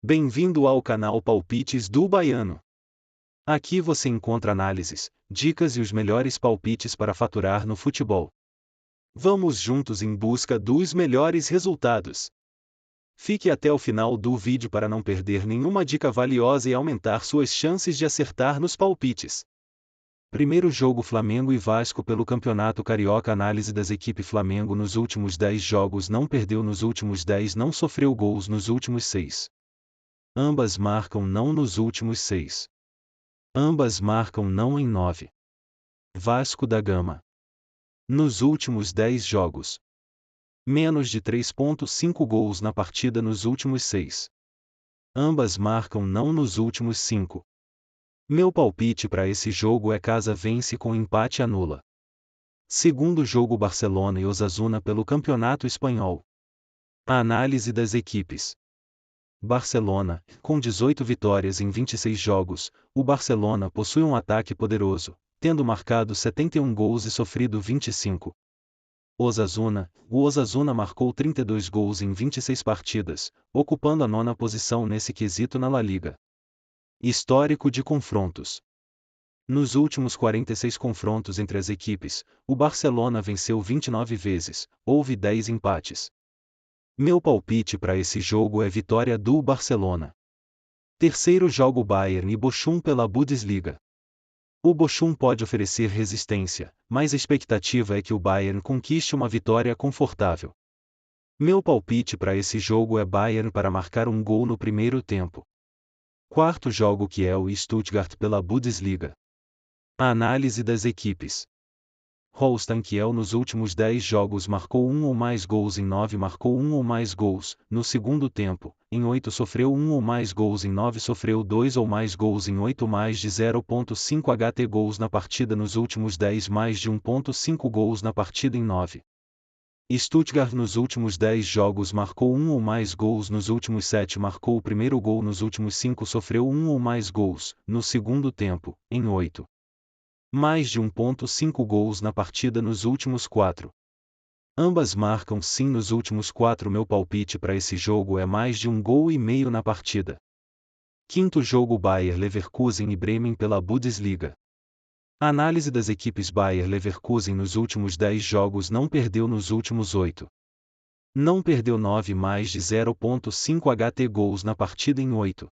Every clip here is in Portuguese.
Bem-vindo ao canal Palpites do Baiano. Aqui você encontra análises, dicas e os melhores palpites para faturar no futebol. Vamos juntos em busca dos melhores resultados. Fique até o final do vídeo para não perder nenhuma dica valiosa e aumentar suas chances de acertar nos palpites. Primeiro jogo: Flamengo e Vasco pelo Campeonato Carioca. Análise das equipes: Flamengo nos últimos 10 jogos não perdeu, nos últimos 10 não sofreu gols, nos últimos 6. Ambas marcam não nos últimos 6. Ambas marcam não em 9. Vasco da Gama. Nos últimos 10 jogos. Menos de 3,5 gols na partida nos últimos 6. Ambas marcam não nos últimos 5. Meu palpite para esse jogo é casa vence com empate anula. Segundo jogo: Barcelona e Osasuna pelo Campeonato Espanhol. A análise das equipes. Barcelona, com 18 vitórias em 26 jogos, o Barcelona possui um ataque poderoso, tendo marcado 71 gols e sofrido 25. O Osasuna marcou 32 gols em 26 partidas, ocupando a 9ª posição nesse quesito na La Liga. Histórico de confrontos. Nos últimos 46 confrontos entre as equipes, o Barcelona venceu 29 vezes, houve 10 empates. Meu palpite para esse jogo é vitória do Barcelona. Terceiro jogo: Bayern e Bochum pela Bundesliga. O Bochum pode oferecer resistência, mas a expectativa é que o Bayern conquiste uma vitória confortável. Meu palpite para esse jogo é Bayern para marcar um gol no primeiro tempo. Quarto jogo: Kiel e Stuttgart pela Bundesliga. A análise das equipes. Holstein Kiel nos últimos 10 jogos marcou 1 ou mais gols em 9, marcou 1 ou mais gols no segundo tempo, em 8 sofreu 1 ou mais gols em 9, sofreu 2 ou mais gols em 8, mais de 0,5 ht gols na partida nos últimos 10, mais de 1,5 gols na partida em 9. Stuttgart nos últimos 10 jogos marcou 1 ou mais gols, nos últimos 7 marcou o primeiro gol, nos últimos 5 sofreu 1 ou mais gols no segundo tempo, em 8. Mais de 1,5 gols na partida nos últimos 4. Ambas marcam sim nos últimos 4. Meu palpite para esse jogo é mais de 1,5 gols na partida. Quinto jogo: Bayer Leverkusen e Bremen pela Bundesliga. A análise das equipes: Bayer Leverkusen nos últimos 10 jogos não perdeu, nos últimos 8. Não perdeu 9, mais de 0,5 ht gols na partida em 8.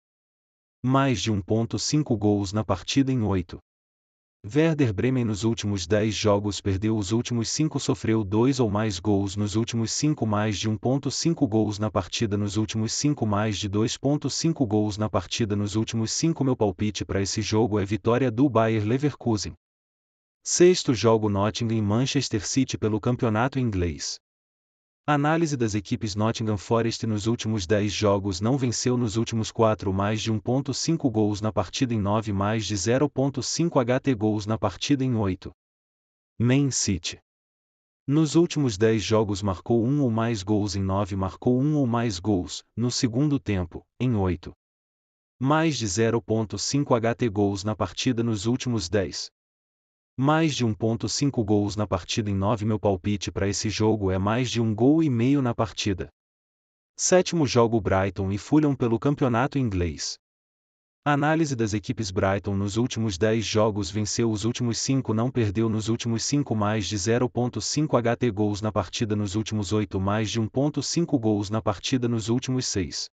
Mais de 1,5 gols na partida em 8. Werder Bremen nos últimos 10 jogos perdeu, os últimos 5 sofreu 2 ou mais gols, nos últimos 5 mais de 1,5 gols na partida, nos últimos 5 mais de 2,5 gols na partida nos últimos 5. Meu palpite para esse jogo é vitória do Bayer Leverkusen. Sexto jogo: Nottingham e Manchester City pelo Campeonato Inglês. Análise das equipes: Nottingham Forest nos últimos 10 jogos não venceu, nos últimos 4 mais de 1,5 gols na partida em 9, mais de 0,5 ht gols na partida em 8. Man City. Nos últimos 10 jogos marcou 1 ou mais gols em 9, marcou 1 ou mais gols no segundo tempo, em 8. Mais de 0,5 ht gols na partida nos últimos 10. Mais de 1,5 gols na partida em 9. Meu palpite para esse jogo é mais de 1,5 gols na partida. Sétimo jogo: Brighton e Fulham pelo Campeonato Inglês. A análise das equipes: Brighton nos últimos 10 jogos venceu, os últimos 5 não perdeu, nos últimos 5 mais de 0,5 ht gols na partida, nos últimos 8 mais de 1,5 gols na partida nos últimos 6.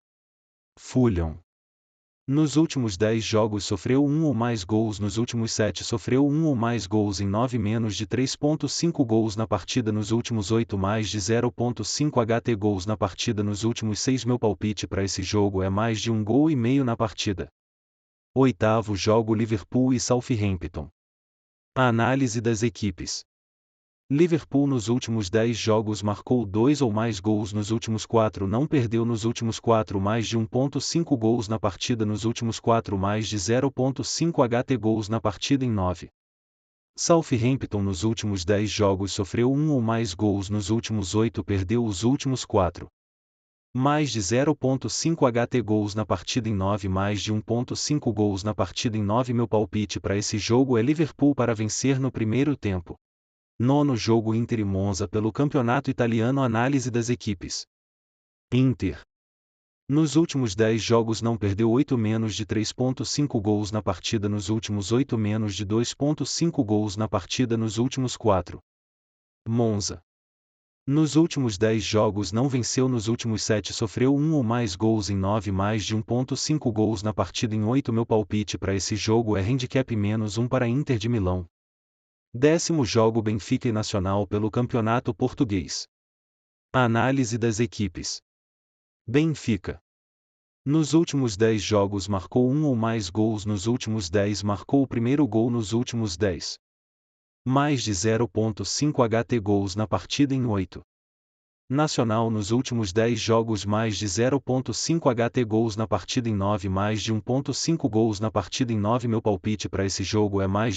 Fulham. Nos últimos 10 jogos sofreu 1 ou mais gols, nos últimos 7 sofreu 1 ou mais gols em 9, menos de 3,5 gols na partida nos últimos 8, mais de 0,5 ht gols na partida nos últimos 6. Meu palpite para esse jogo é mais de 1,5 gols na partida. Oitavo jogo: Liverpool e Southampton. A análise das equipes. Liverpool nos últimos 10 jogos marcou 2 ou mais gols, nos últimos 4 não perdeu, nos últimos 4 mais de 1,5 gols na partida, nos últimos 4 mais de 0,5 ht gols na partida em 9. Southampton nos últimos 10 jogos sofreu 1 ou mais gols, nos últimos 8 perdeu, os últimos 4. Mais de 0,5 ht gols na partida em 9, mais de 1,5 gols na partida em 9. Meu palpite para esse jogo é Liverpool para vencer no primeiro tempo. Nono jogo: Inter e Monza pelo Campeonato Italiano. Análise das equipes. Inter. Nos últimos 10 jogos não perdeu 8 menos de 3.5 gols na partida nos últimos 8 menos de 2.5 gols na partida nos últimos 4. Monza. Nos últimos 10 jogos não venceu nos últimos 7 sofreu 1 ou mais gols em 9 mais de 1.5 gols na partida em 8 Meu palpite para esse jogo é handicap -1 para Inter de Milão. 10º jogo Benfica e Nacional pelo Campeonato Português. Análise das equipes. Benfica. Nos últimos 10 jogos marcou 1 ou mais gols nos últimos 10 marcou o primeiro gol nos últimos 10. Mais de 0.5 HT gols na partida em 8. Nacional nos últimos 10 jogos mais de 0.5 HT gols na partida em 9 mais de 1.5 gols na partida em 9 Meu palpite para esse jogo é mais